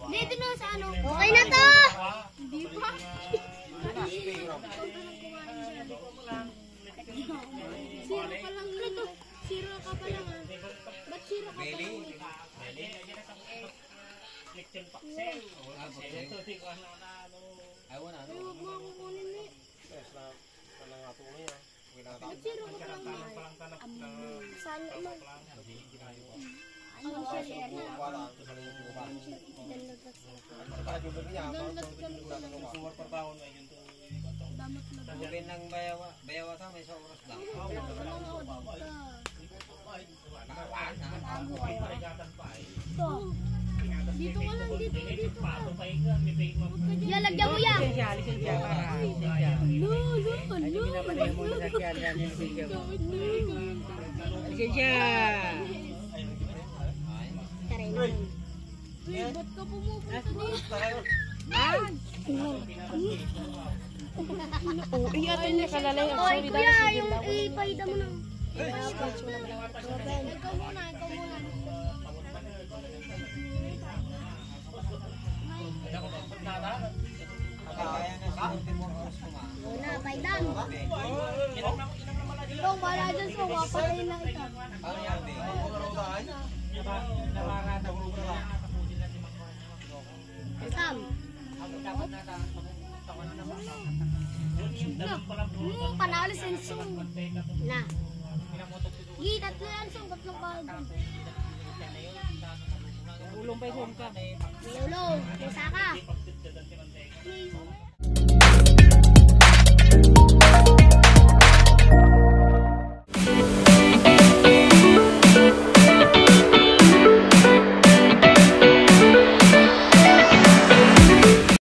Dito na sa ano. Okay na to! Hindi pa. Sira ka lang nito. Sira ka pa lang ha. Ba't sira ka pa lang? Ay, wala. Ay, huwag mo akong kunin ni. Ba't sira ka pa lang na? Saan naman? Ano sa share na? Sabihin ng bayawa sa may sa oras lang. Dito ka lang, dito ka. Lalagyan mo yan. Ba't ka pumupunta dito? Iyatin niya kalalay ang Oy, solidarity. kuya, yung ipahida mo na. Ikaw muna. Una, paidam. Ikaw, bala dyan sa wapatayin na kita. Sam. Panalo sensong. Na. Gi, tatlo yan, tatlong kahit. Ulong pa yung ka. Lolo.